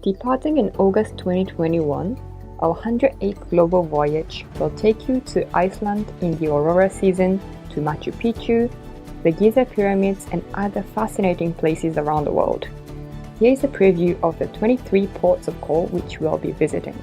Departing in August 2021, our 108th global voyage will take you to Iceland in the Aurora season, to Machu Picchu, the Giza pyramids and other fascinating places around the world. Here is a preview of the 23 ports of call which we'll be visiting.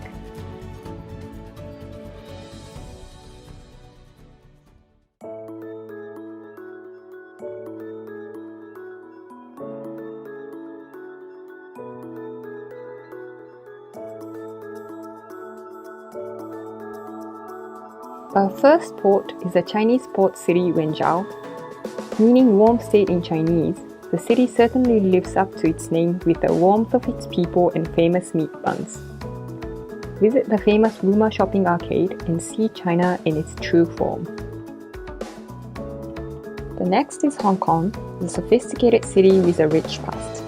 Our first port is the Chinese port city Wenzhou. Meaning warm state in Chinese, the city certainly lives up to its name with the warmth of its people and famous meat buns. Visit the famous Luma shopping arcade and see China in its true form. The next is Hong Kong, the sophisticated city with a rich past.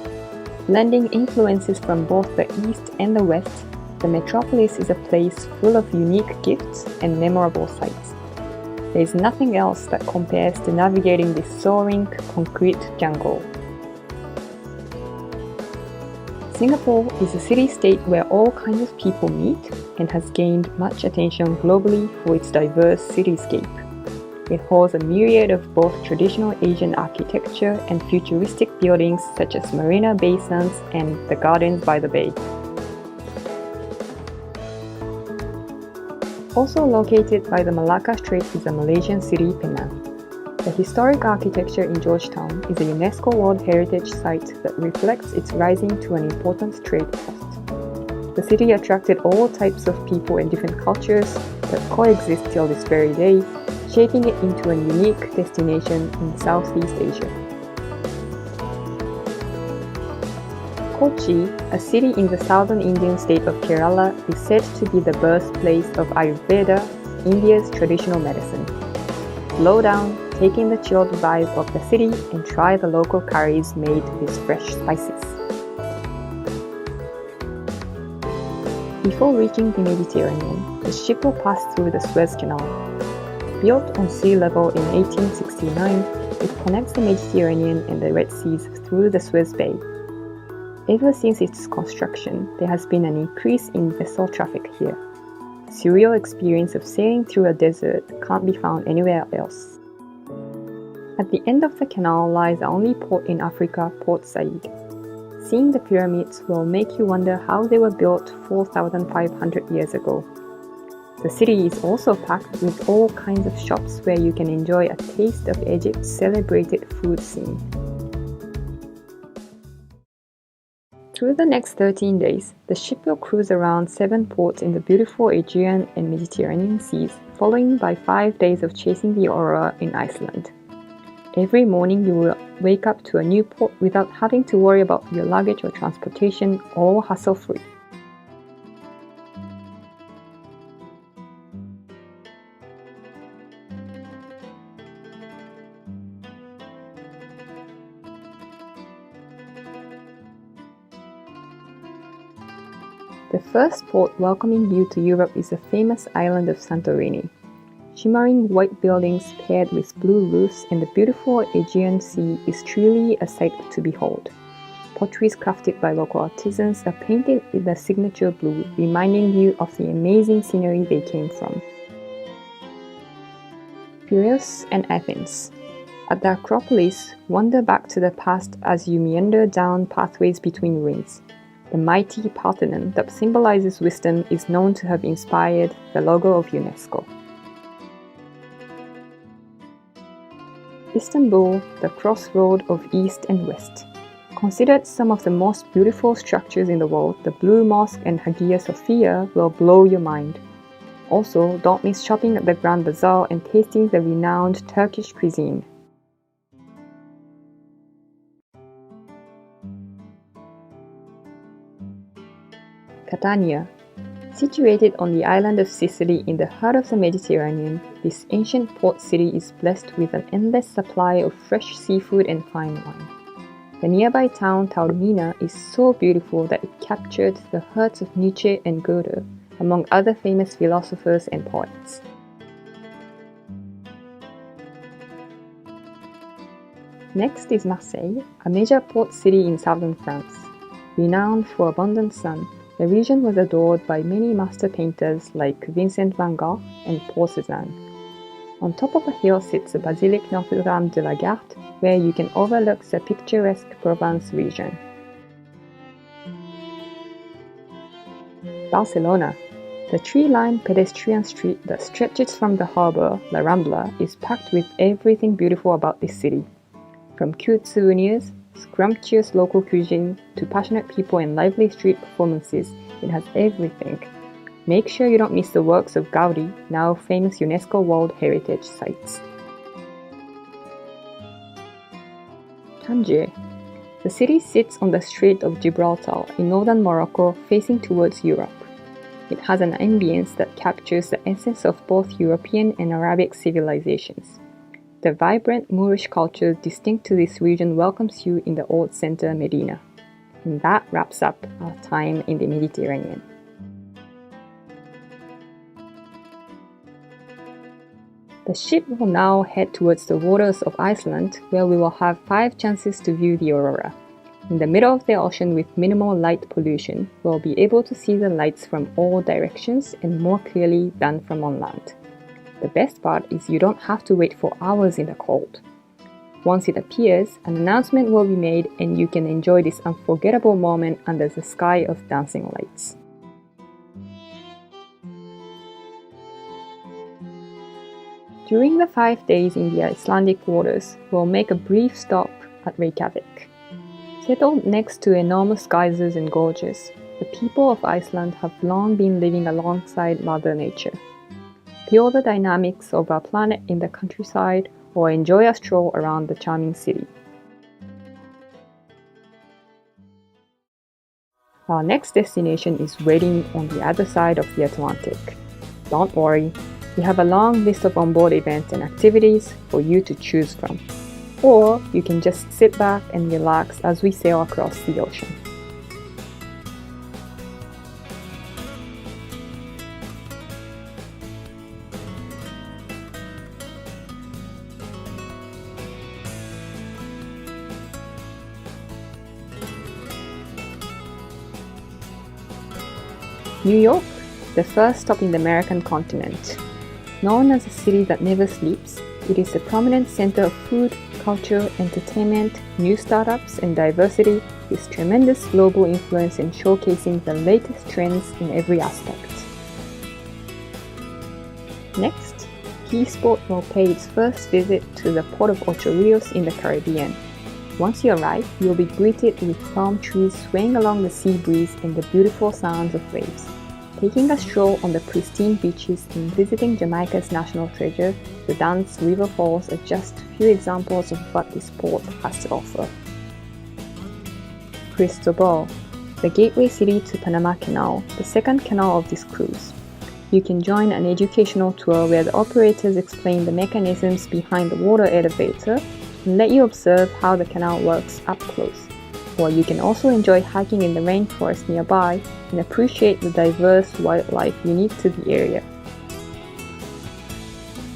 Blending influences from both the East and the West, the metropolis is a place full of unique gifts and memorable sights. There is nothing else that compares to navigating this soaring, concrete jungle. Singapore is a city-state where all kinds of people meet and has gained much attention globally for its diverse cityscape. It holds a myriad of both traditional Asian architecture and futuristic buildings such as Marina Bay Sands and the Gardens by the Bay. Also located by the Malacca Strait is the Malaysian city Penang. The historic architecture in Georgetown is a UNESCO World Heritage Site that reflects its rising to an important trade post. The city attracted all types of people and different cultures that coexist till this very day, shaping it into a unique destination in Southeast Asia. Kochi, a city in the southern Indian state of Kerala, is said to be the birthplace of Ayurveda, India's traditional medicine. Slow down, take in the chilled vibe of the city and try the local curries made with fresh spices. Before reaching the Mediterranean, the ship will pass through the Suez Canal. Built on sea level in 1869, it connects the Mediterranean and the Red Seas through the Suez Bay. Ever since its construction, there has been an increase in vessel traffic here. The surreal experience of sailing through a desert can't be found anywhere else. At the end of the canal lies the only port in Africa, Port Said. Seeing the pyramids will make you wonder how they were built 4,500 years ago. The city is also packed with all kinds of shops where you can enjoy a taste of Egypt's celebrated food scene. Through the next 13 days, the ship will cruise around 7 ports in the beautiful Aegean and Mediterranean seas, followed by 5 days of chasing the aurora in Iceland. Every morning you will wake up to a new port without having to worry about your luggage or transportation, all hassle-free. The first port welcoming you to Europe is the famous island of Santorini. Shimmering white buildings paired with blue roofs and the beautiful Aegean Sea is truly a sight to behold. Potteries crafted by local artisans are painted in the signature blue, reminding you of the amazing scenery they came from. Piraeus and Athens. At the Acropolis, wander back to the past as you meander down pathways between ruins. The mighty Parthenon that symbolizes wisdom is known to have inspired the logo of UNESCO. Istanbul, the crossroad of East and West. Considered some of the most beautiful structures in the world, the Blue Mosque and Hagia Sophia will blow your mind. Also, don't miss shopping at the Grand Bazaar and tasting the renowned Turkish cuisine. Catania. Situated on the island of Sicily in the heart of the Mediterranean, this ancient port city is blessed with an endless supply of fresh seafood and fine wine. The nearby town Taormina is so beautiful that it captured the hearts of Nietzsche and Goethe, among other famous philosophers and poets. Next is Marseille, a major port city in southern France. Renowned for abundant sun, the region was adored by many master painters like Vincent van Gogh and Paul Cézanne. On top of a hill sits the Basilique Notre-Dame de la Garde, where you can overlook the picturesque Provence region. Barcelona. The tree-lined pedestrian street that stretches from the harbour, La Rambla, is packed with everything beautiful about this city. From cute souvenirs, scrumptious local cuisine, to passionate people and lively street performances, it has everything. Make sure you don't miss the works of Gaudi, now famous UNESCO World Heritage Sites. Tangier. The city sits on the Strait of Gibraltar in northern Morocco, facing towards Europe. It has an ambience that captures the essence of both European and Arabic civilizations. The vibrant Moorish culture distinct to this region welcomes you in the old center Medina. And that wraps up our time in the Mediterranean. The ship will now head towards the waters of Iceland, where we will have 5 chances to view the aurora. In the middle of the ocean with minimal light pollution, we'll be able to see the lights from all directions and more clearly than from on land. The best part is you don't have to wait for hours in the cold. Once it appears, an announcement will be made and you can enjoy this unforgettable moment under the sky of dancing lights. During the 5 days in the Icelandic waters, we'll make a brief stop at Reykjavik. Settled next to enormous geysers and gorges, the people of Iceland have long been living alongside Mother Nature. Feel the dynamics of our planet in the countryside or enjoy a stroll around the charming city. Our next destination is waiting on the other side of the Atlantic. Don't worry, we have a long list of onboard events and activities for you to choose from. Or you can just sit back and relax as we sail across the ocean. New York, the first stop in the American continent. Known as a city that never sleeps, it is the prominent center of food, culture, entertainment, new startups, and diversity with tremendous global influence in showcasing the latest trends in every aspect. Next, Key Sport will pay its first visit to the port of Ocho Rios in the Caribbean. Once you arrive, you'll be greeted with palm trees swaying along the sea breeze and the beautiful sounds of waves. Taking a stroll on the pristine beaches and visiting Jamaica's national treasure, the Dance River Falls, are just a few examples of what this port has to offer. Cristobal, the gateway city to Panama Canal, the second canal of this cruise. You can join an educational tour where the operators explain the mechanisms behind the water elevator and let you observe how the canal works up close. Or you can also enjoy hiking in the rainforest nearby and appreciate the diverse wildlife unique to the area.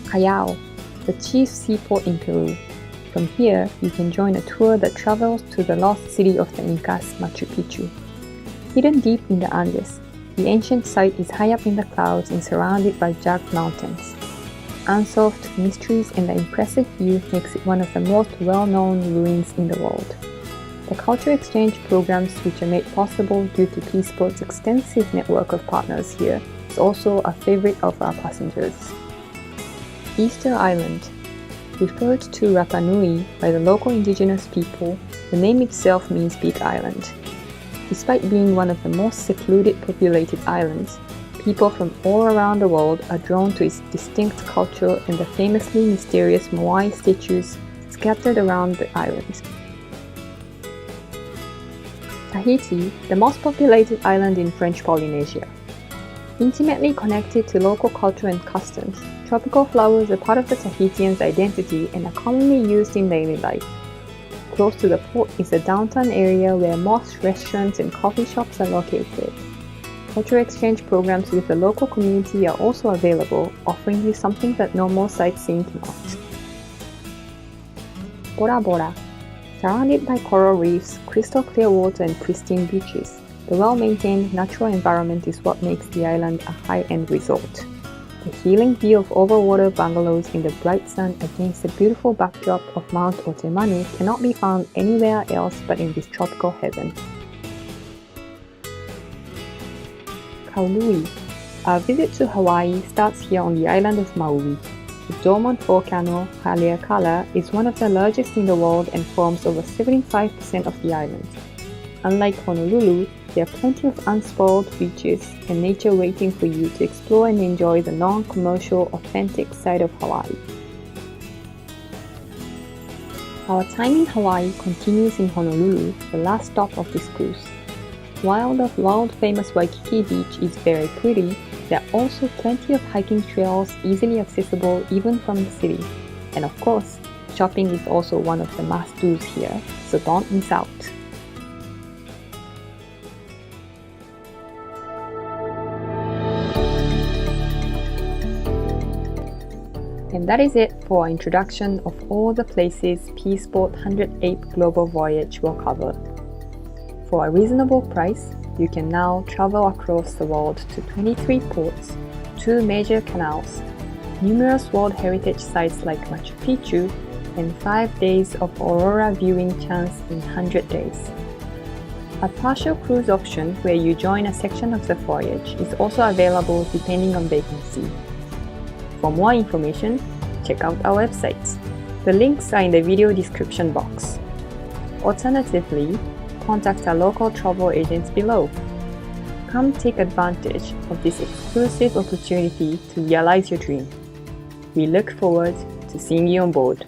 Callao, the chief seaport in Peru. From here, you can join a tour that travels to the lost city of the Incas, Machu Picchu. Hidden deep in the Andes, the ancient site is high up in the clouds and surrounded by jagged mountains. Unsolved mysteries and the impressive view makes it one of the most well-known ruins in the world. The culture exchange programs, which are made possible due to Peace Boat's extensive network of partners here, is also a favorite of our passengers. Easter Island. Referred to Rapa Nui by the local indigenous people, the name itself means Big Island. Despite being one of the most secluded populated islands, people from all around the world are drawn to its distinct culture and the famously mysterious Moai statues scattered around the island. Tahiti, the most populated island in French Polynesia. Intimately connected to local culture and customs, tropical flowers are part of the Tahitians' identity and are commonly used in daily life. Close to the port is the downtown area where most restaurants and coffee shops are located. Cultural exchange programs with the local community are also available, offering you something that normal sightseeing cannot. Bora Bora. Surrounded by coral reefs, crystal clear water and pristine beaches, the well-maintained natural environment is what makes the island a high-end resort. The healing view of overwater bungalows in the bright sun against the beautiful backdrop of Mount Otemanu cannot be found anywhere else but in this tropical heaven. Kaului. Our visit to Hawaii starts here on the island of Maui. The dormant volcano Haleakala is one of the largest in the world and forms over 75% of the island. Unlike Honolulu, there are plenty of unspoiled beaches and nature waiting for you to explore and enjoy the non-commercial, authentic side of Hawaii. Our time in Hawaii continues in Honolulu, the last stop of this cruise. While the world-famous Waikiki beach is very pretty, there are also plenty of hiking trails easily accessible even from the city. And of course, shopping is also one of the must-dos here, so don't miss out. And that is it for our introduction of all the places Peaceport 108th Global Voyage will cover. For a reasonable price, you can now travel across the world to 23 ports, 2 major canals, numerous World Heritage sites like Machu Picchu, and 5 days of aurora viewing chance in 100 days. A partial cruise option where you join a section of the voyage is also available depending on vacancy. For more information, check out our website. The links are in the video description box. Alternatively, contact our local travel agents below. Come take advantage of this exclusive opportunity to realize your dream. We look forward to seeing you on board.